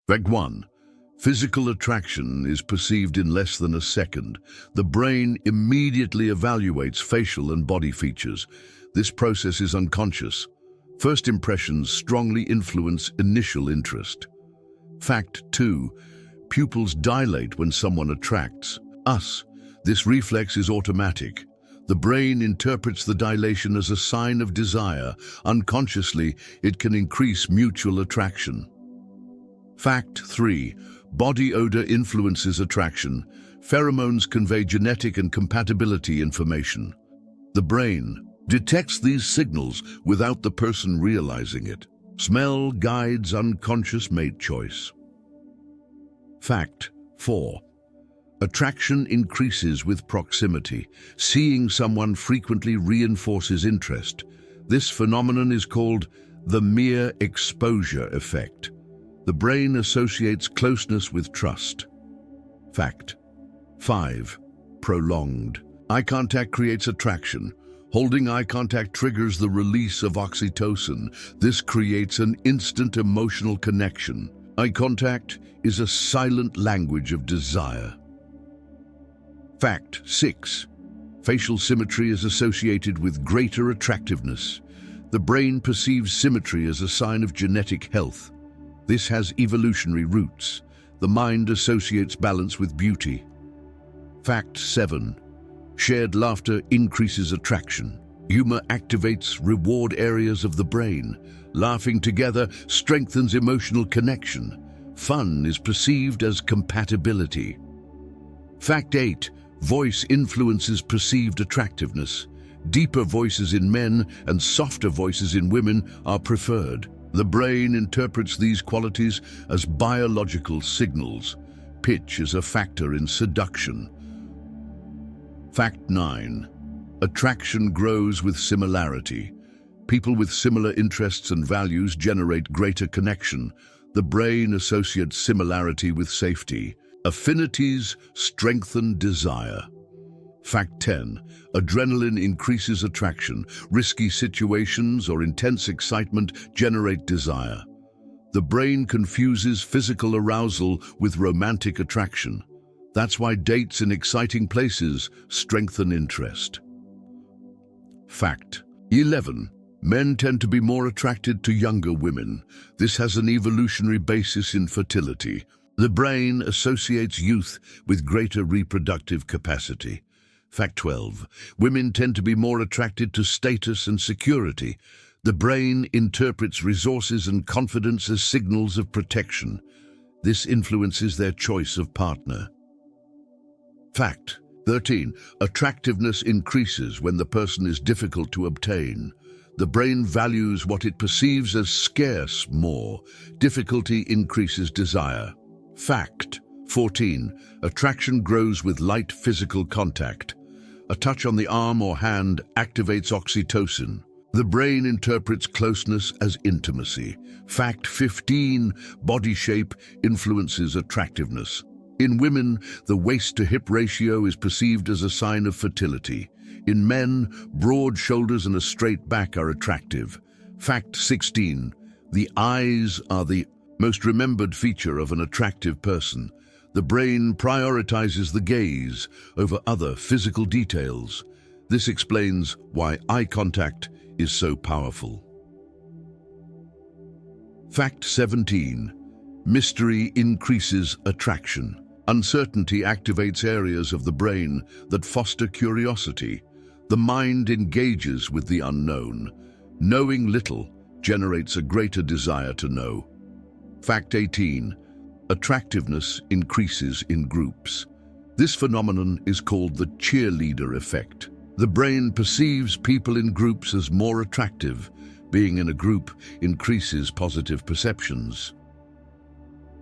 Fact 1. Physical attraction is perceived in less than a second. The brain immediately evaluates facial and body features. This process is unconscious. First impressions strongly influence initial interest. Fact 2. Pupils dilate when someone attracts us. This reflex is automatic. The brain interprets the dilation as a sign of desire. Unconsciously, it can increase mutual attraction. Fact 3. Body odor influences attraction. Pheromones convey genetic and compatibility information. The brain detects these signals without the person realizing it. Smell guides unconscious mate choice. Fact 4. Attraction increases with proximity. Seeing someone frequently reinforces interest. This phenomenon is called the mere exposure effect. The brain associates closeness with trust. Fact 5. Prolonged eye contact creates attraction. Holding eye contact triggers the release of oxytocin. This creates an instant emotional connection. Eye contact is a silent language of desire. Fact 6. Facial symmetry is associated with greater attractiveness. The brain perceives symmetry as a sign of genetic health. This has evolutionary roots. The mind associates balance with beauty. Fact 7. Shared laughter increases attraction. Humor activates reward areas of the brain. Laughing together strengthens emotional connection. Fun is perceived as compatibility. Fact 8. Voice influences perceived attractiveness. Deeper voices in men and softer voices in women are preferred. The brain interprets these qualities as biological signals. Pitch is a factor in seduction. Fact 9. Attraction grows with similarity. People with similar interests and values generate greater connection. The brain associates similarity with safety. Affinities strengthen desire. Fact 10. Adrenaline increases attraction. Risky situations or intense excitement generate desire. The brain confuses physical arousal with romantic attraction. That's why dates in exciting places strengthen interest. Fact 11. Men tend to be more attracted to younger women. This has an evolutionary basis in fertility. The brain associates youth with greater reproductive capacity. Fact 12. Women tend to be more attracted to status and security. The brain interprets resources and confidence as signals of protection. This influences their choice of partner. Fact 13. Attractiveness increases when the person is difficult to obtain. The brain values what it perceives as scarce more. Difficulty increases desire. Fact 14. Attraction grows with light physical contact. A touch on the arm or hand activates oxytocin. The brain interprets closeness as intimacy. Fact 15. Body shape influences attractiveness. In women, the waist-to-hip ratio is perceived as a sign of fertility. In men, broad shoulders and a straight back are attractive. Fact 16. The eyes are the most remembered feature of an attractive person. The brain prioritizes the gaze over other physical details. This explains why eye contact is so powerful. Fact 17. Mystery increases attraction. Uncertainty activates areas of the brain that foster curiosity. The mind engages with the unknown. Knowing little generates a greater desire to know. Fact 18. Attractiveness increases in groups. This phenomenon is called the cheerleader effect. The brain perceives people in groups as more attractive. Being in a group increases positive perceptions.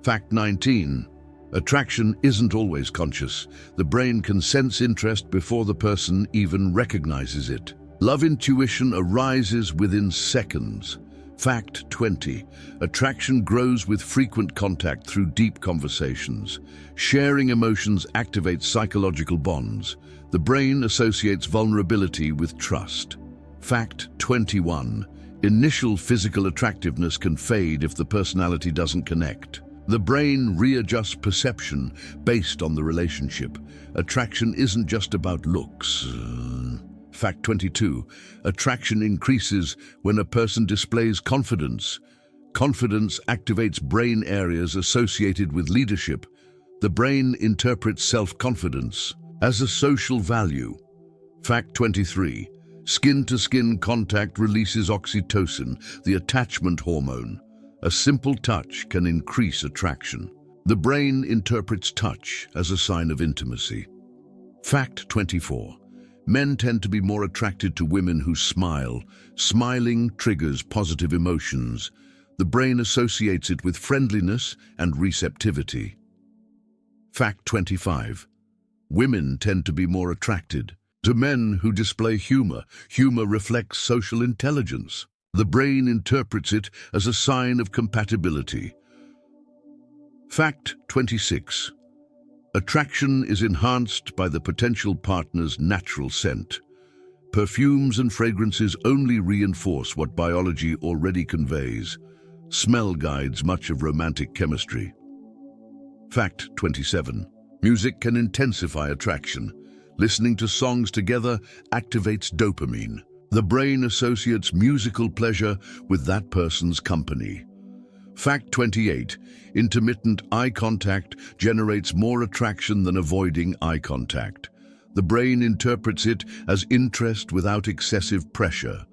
Fact 19. Attraction isn't always conscious. The brain can sense interest before the person even recognizes it. Love intuition arises within seconds. Fact 20. Attraction grows with frequent contact through deep conversations. Sharing emotions activates psychological bonds. The brain associates vulnerability with trust. Fact 21. Initial physical attractiveness can fade if the personality doesn't connect. The brain readjusts perception based on the relationship. Attraction isn't just about looks. Fact 22. Attraction increases when a person displays confidence. Confidence activates brain areas associated with leadership. The brain interprets self-confidence as a social value. Fact 23. Skin-to-skin contact releases oxytocin, the attachment hormone. A simple touch can increase attraction. The brain interprets touch as a sign of intimacy. Fact 24. Men tend to be more attracted to women who smile. Smiling triggers positive emotions. The brain associates it with friendliness and receptivity. Fact 25. Women tend to be more attracted to men who display humor. Humor reflects social intelligence. The brain interprets it as a sign of compatibility. Fact 26. Attraction is enhanced by the potential partner's natural scent. Perfumes and fragrances only reinforce what biology already conveys. Smell guides much of romantic chemistry. Fact 27. Music can intensify attraction. Listening to songs together activates dopamine. The brain associates musical pleasure with that person's company. Fact 28. Intermittent eye contact generates more attraction than avoiding eye contact. The brain interprets it as interest without excessive pressure.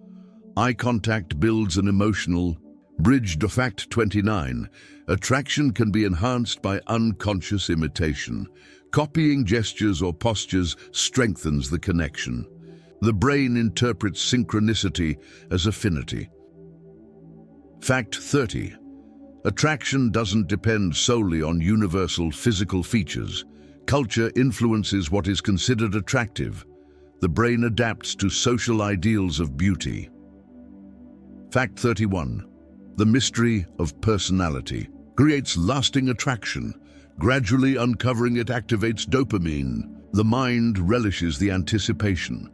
Eye contact builds an emotional bridge. Fact 29. Attraction can be enhanced by unconscious imitation. Copying gestures or postures strengthens the connection. The brain interprets synchronicity as affinity. Fact 30. Attraction doesn't depend solely on universal physical features. Culture influences what is considered attractive. The brain adapts to social ideals of beauty. Fact 31. The mystery of personality creates lasting attraction. Gradually uncovering it activates dopamine. The mind relishes the anticipation.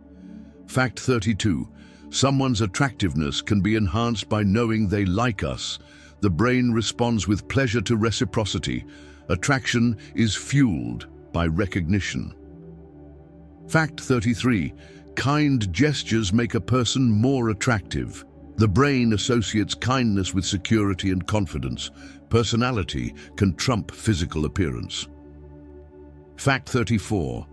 Fact 32. Someone's attractiveness can be enhanced by knowing they like us. The brain responds with pleasure to reciprocity. Attraction is fueled by recognition. Fact 33. Kind gestures make a person more attractive. The brain associates kindness with security and confidence. Personality can trump physical appearance. Fact 34.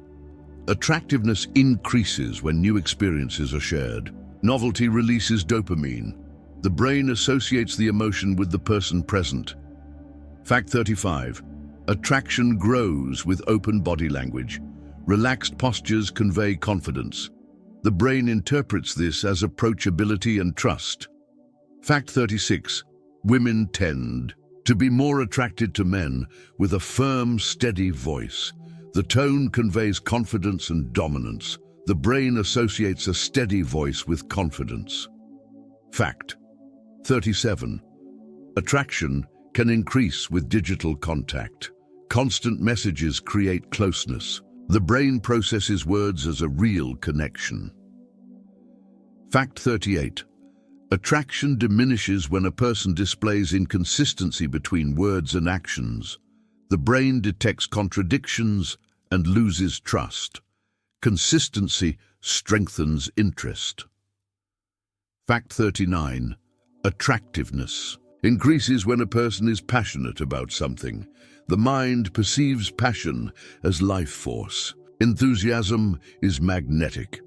Attractiveness increases when new experiences are shared. Novelty releases dopamine. The brain associates the emotion with the person present. Fact 35. Attraction grows with open body language. Relaxed postures convey confidence. The brain interprets this as approachability and trust. Fact 36. Women tend to be more attracted to men with a firm, steady voice. The tone conveys confidence and dominance. The brain associates a steady voice with confidence. Fact 37. Attraction can increase with digital contact. Constant messages create closeness. The brain processes words as a real connection. Fact 38. Attraction diminishes when a person displays inconsistency between words and actions. The brain detects contradictions and loses trust. Consistency strengthens interest. Fact 39. Attractiveness increases when a person is passionate about something. The mind perceives passion as life force. Enthusiasm is magnetic.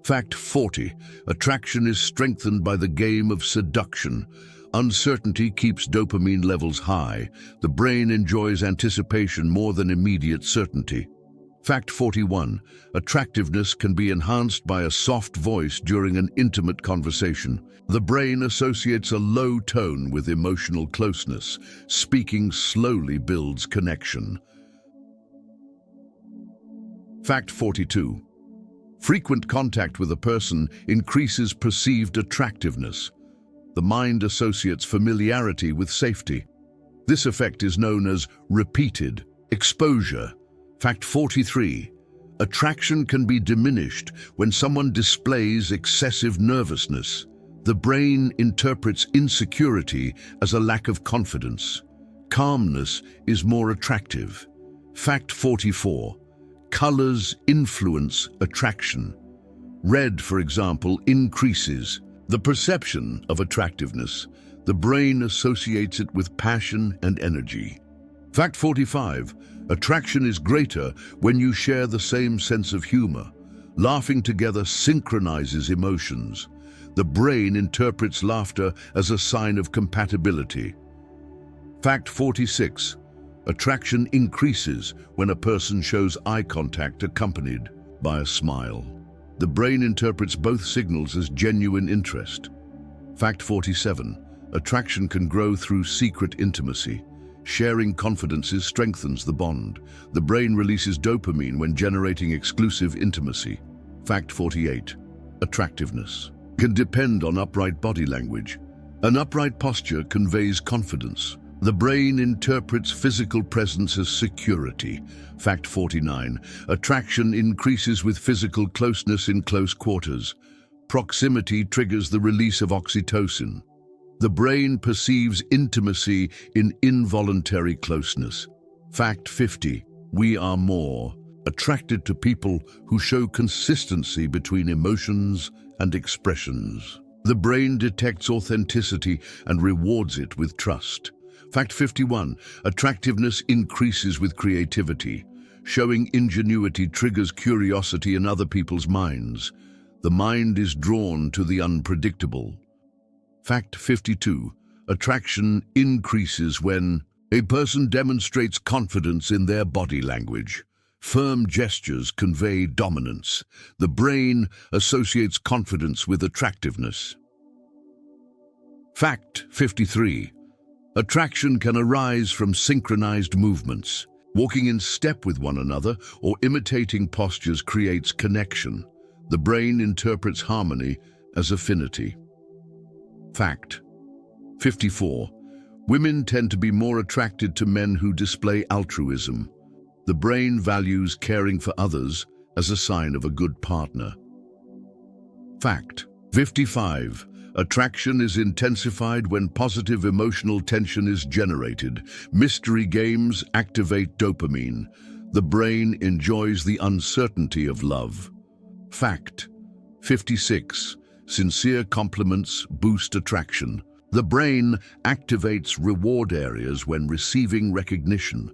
Fact 40. Attraction is strengthened by the game of seduction. Uncertainty keeps dopamine levels high. The brain enjoys anticipation more than immediate certainty. Fact 41. Attractiveness can be enhanced by a soft voice during an intimate conversation. The brain associates a low tone with emotional closeness. Speaking slowly builds connection. Fact 42. Frequent contact with a person increases perceived attractiveness. The mind associates familiarity with safety. This effect is known as repeated exposure. Fact 43. Attraction can be diminished when someone displays excessive nervousness. The brain interprets insecurity as a lack of confidence. calmness is more attractive. Fact 44. Colors influence attraction. Red, for example, increases the perception of attractiveness. The brain associates it with passion and energy. Fact 45. Attraction is greater when you share the same sense of humor. Laughing together synchronizes emotions. The brain interprets laughter as a sign of compatibility. Fact 46. Attraction increases when a person shows eye contact accompanied by a smile. The brain interprets both signals as genuine interest. Fact 47. Attraction can grow through secret intimacy. Sharing confidences strengthens the bond. The brain releases dopamine when generating exclusive intimacy. Fact 48. Attractiveness can depend on upright body language. An upright posture conveys confidence. The brain interprets physical presence as security. Fact 49. Attraction increases with physical closeness in close quarters. Proximity triggers the release of oxytocin. The brain perceives intimacy in involuntary closeness. Fact 50. We are more attracted to people who show consistency between emotions and expressions. The brain detects authenticity and rewards it with trust. Fact 51. Attractiveness increases with creativity. Showing ingenuity triggers curiosity in other people's minds. The mind is drawn to the unpredictable. Fact 52. Attraction increases when a person demonstrates confidence in their body language. Firm gestures convey dominance. The brain associates confidence with attractiveness. Fact 53. Attraction can arise from synchronized movements. Walking in step with one another or imitating postures creates connection. The brain interprets harmony as affinity. Fact 54. Women tend to be more attracted to men who display altruism. The brain values caring for others as a sign of a good partner. Fact 55. Attraction is intensified when positive emotional tension is generated. Mystery games activate dopamine. The brain enjoys the uncertainty of love. Fact 56. Sincere compliments boost attraction. The brain activates reward areas when receiving recognition.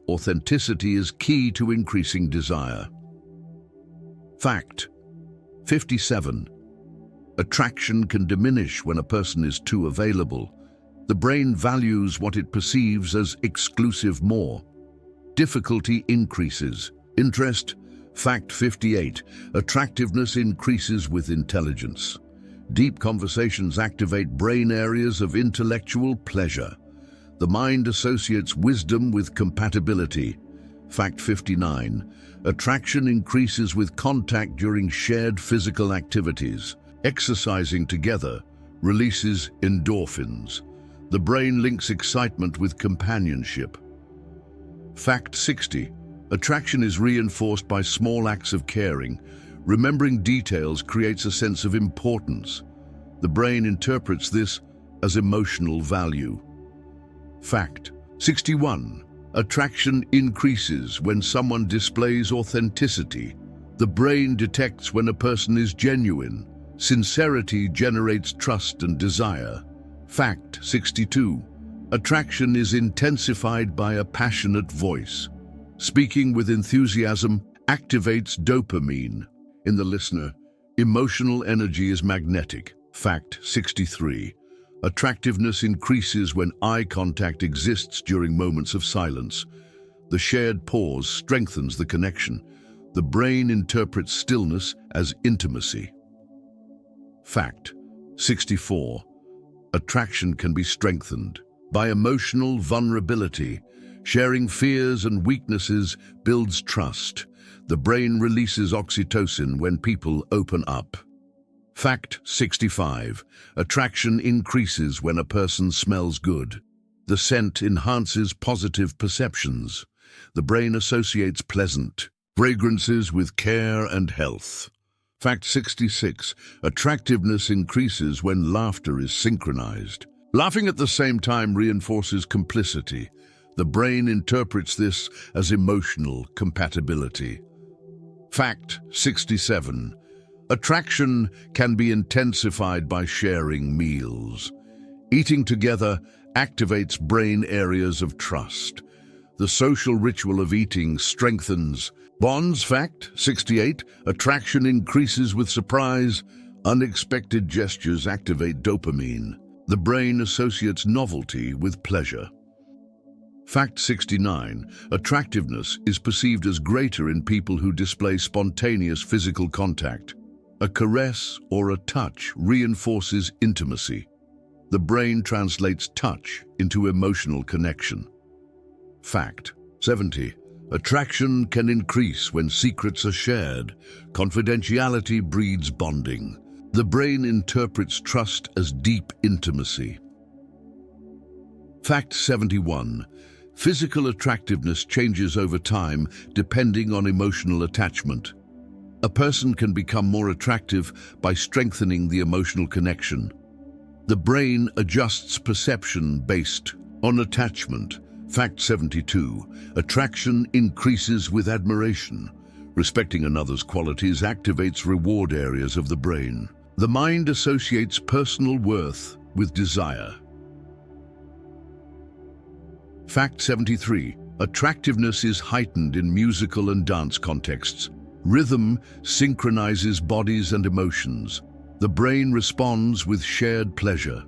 Authenticity is key to increasing desire. Fact 57. Attraction can diminish when a person is too available. The brain values what it perceives as exclusive more. Difficulty increases. Interest. Fact 58. Attractiveness increases with intelligence. Deep conversations activate brain areas of intellectual pleasure. The mind associates wisdom with compatibility. Fact 59. Attraction increases with contact during shared physical activities. Exercising together releases endorphins. The brain links excitement with companionship. Fact 60. Attraction is reinforced by small acts of caring. Remembering details creates a sense of importance. The brain interprets this as emotional value. Fact 61. Attraction increases when someone displays authenticity. The brain detects when a person is genuine. Sincerity generates trust and desire. Fact 62. Attraction is intensified by a passionate voice. Speaking with enthusiasm activates dopamine. In the listener, emotional energy is magnetic. Fact 63. Attractiveness increases when eye contact exists during moments of silence. The shared pause strengthens the connection. The brain interprets stillness as intimacy. Fact 64. Attraction can be strengthened by emotional vulnerability. Sharing fears and weaknesses builds trust. The brain releases oxytocin when people open up. Fact 65. Attraction increases when a person smells good. The scent enhances positive perceptions. The brain associates pleasant fragrances with care and health. Fact 66. Attractiveness increases when laughter is synchronized. Laughing at the same time reinforces complicity. The brain interprets this as emotional compatibility. Fact 67. Attraction can be intensified by sharing meals. Eating together activates brain areas of trust. The social ritual of eating strengthens bonds. Fact 68. Attraction increases with surprise. Unexpected gestures activate dopamine. The brain associates novelty with pleasure. Fact 69. Attractiveness is perceived as greater in people who display spontaneous physical contact. A caress or a touch reinforces intimacy. The brain translates touch into emotional connection. Fact 70. Attraction can increase when secrets are shared. Confidentiality breeds bonding. The brain interprets trust as deep intimacy. Fact 71. Physical attractiveness changes over time depending on emotional attachment. A person can become more attractive by strengthening the emotional connection. The brain adjusts perception based on attachment. Fact 72. Attraction increases with admiration. Respecting another's qualities activates reward areas of the brain. The mind associates personal worth with desire. Fact 73. Attractiveness is heightened in musical and dance contexts. Rhythm synchronizes bodies and emotions. The brain responds with shared pleasure.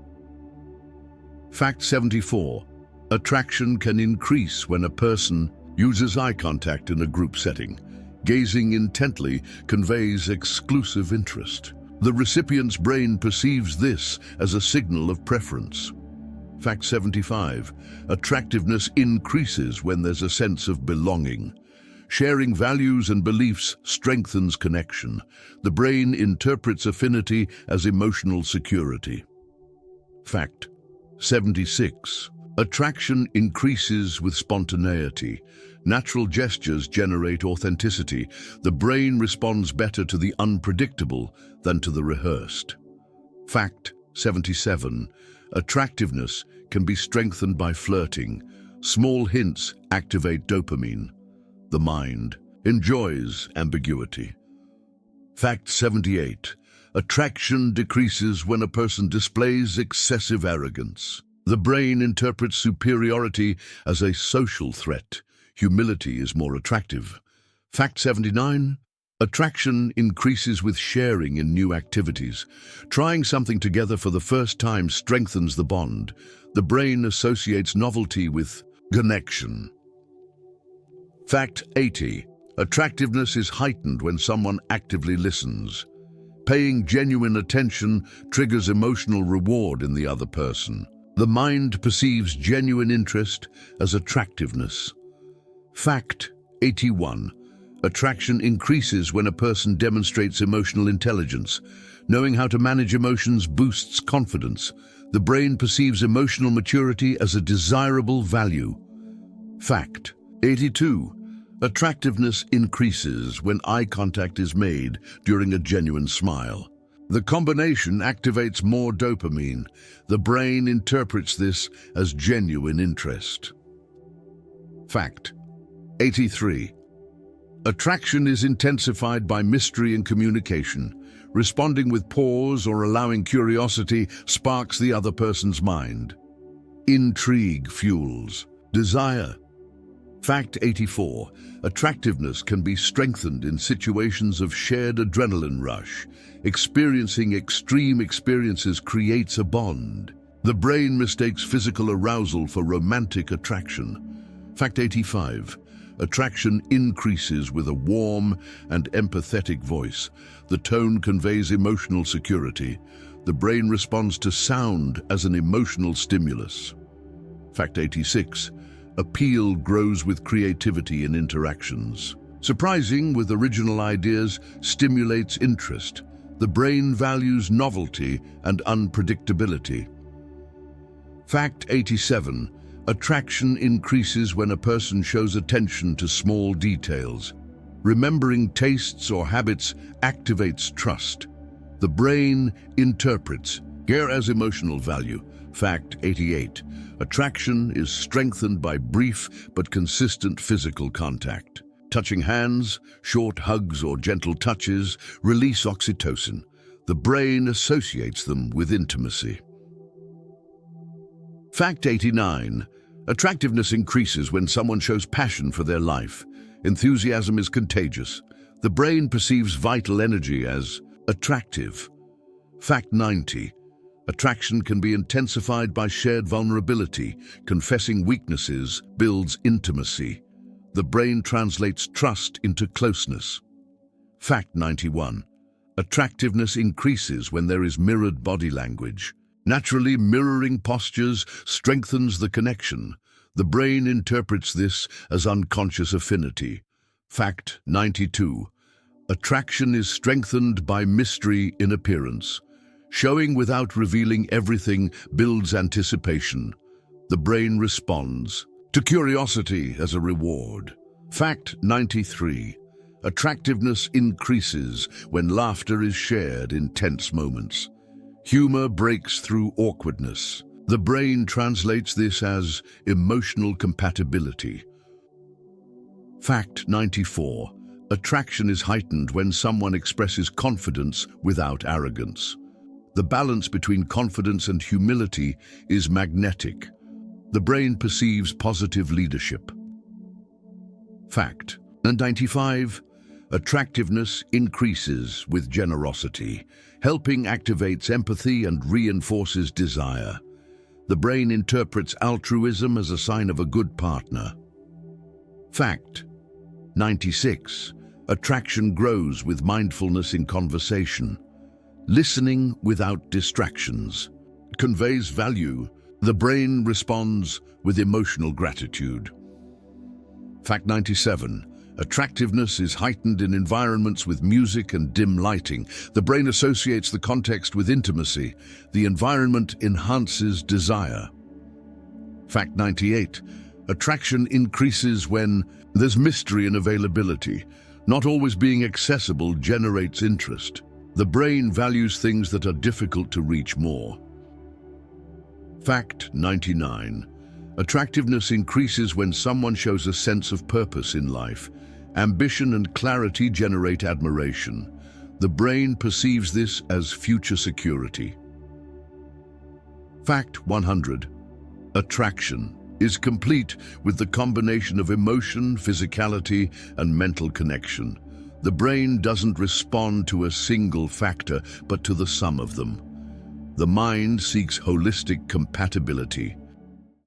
Fact 74. Attraction can increase when a person uses eye contact in a group setting. Gazing intently conveys exclusive interest. The recipient's brain perceives this as a signal of preference. Fact 75. Attractiveness increases when there's a sense of belonging. Sharing values and beliefs strengthens connection. The brain interprets affinity as emotional security. Fact 76. Attraction increases with spontaneity. Natural gestures generate authenticity. The brain responds better to the unpredictable than to the rehearsed. Fact 77. Attractiveness can be strengthened by flirting. Small hints activate dopamine. The mind enjoys ambiguity. Fact 78. Attraction decreases when a person displays excessive arrogance. The brain interprets superiority as a social threat. Humility is more attractive. Fact 79. Attraction increases with sharing in new activities. Trying something together for the first time strengthens the bond. The brain associates novelty with connection. Fact 80. Attractiveness is heightened when someone actively listens. Paying genuine attention triggers emotional reward in the other person. The mind perceives genuine interest as attractiveness. Fact 81. Attraction increases when a person demonstrates emotional intelligence. Knowing how to manage emotions boosts confidence. The brain perceives emotional maturity as a desirable value. Fact 82. Attractiveness increases when eye contact is made during a genuine smile. The combination activates more dopamine. The brain interprets this as genuine interest. Fact 83. Attraction is intensified by mystery and communication. Responding with pause or allowing curiosity sparks the other person's mind. Intrigue fuels desire. Fact 84. Attractiveness can be strengthened in situations of shared adrenaline rush. Experiencing extreme experiences creates a bond. The brain mistakes physical arousal for romantic attraction. Fact 85. Attraction increases with a warm and empathetic voice. The tone conveys emotional security. The brain responds to sound as an emotional stimulus. Fact 86. Appeal grows with creativity in interactions. Surprising with original ideas stimulates interest. The brain values novelty and unpredictability. Fact 87. Attraction increases when a person shows attention to small details. Remembering tastes or habits activates trust. The brain interprets care as emotional value. Fact 88. Attraction is strengthened by brief but consistent physical contact. Touching hands, short hugs or gentle touches release oxytocin. The brain associates them with intimacy. Fact 89. Attractiveness increases when someone shows passion for their life. Enthusiasm is contagious. The brain perceives vital energy as attractive. Fact 90. Attraction can be intensified by shared vulnerability. Confessing weaknesses builds intimacy. The brain translates trust into closeness. Fact 91. Attractiveness increases when there is mirrored body language. Naturally, mirroring postures strengthens the connection. The brain interprets this as unconscious affinity. Fact 92. Attraction is strengthened by mystery in appearance. Showing without revealing everything builds anticipation. The brain responds to curiosity as a reward. Fact 93. Attractiveness increases when laughter is shared in tense moments. Humor breaks through awkwardness. The brain translates this as emotional compatibility. Fact 94. Attraction is heightened when someone expresses confidence without arrogance. The balance between confidence and humility is magnetic. The brain perceives positive leadership. Fact 95. Attractiveness increases with generosity. Helping activates empathy and reinforces desire. The brain interprets altruism as a sign of a good partner. Fact 96. Attraction grows with mindfulness in conversation. Listening without distractions conveys value. The brain responds with emotional gratitude. Fact 97. Attractiveness is heightened in environments with music and dim lighting. The brain associates the context with intimacy. The environment enhances desire. Fact 98. Attraction increases when there's mystery and availability. Not always being accessible generates interest. The brain values things that are difficult to reach more. Fact 99. Attractiveness increases when someone shows a sense of purpose in life. Ambition and clarity generate admiration. The brain perceives this as future security. Fact 100. Attraction is complete with the combination of emotion, physicality, and mental connection. The brain doesn't respond to a single factor, but to the sum of them. The mind seeks holistic compatibility.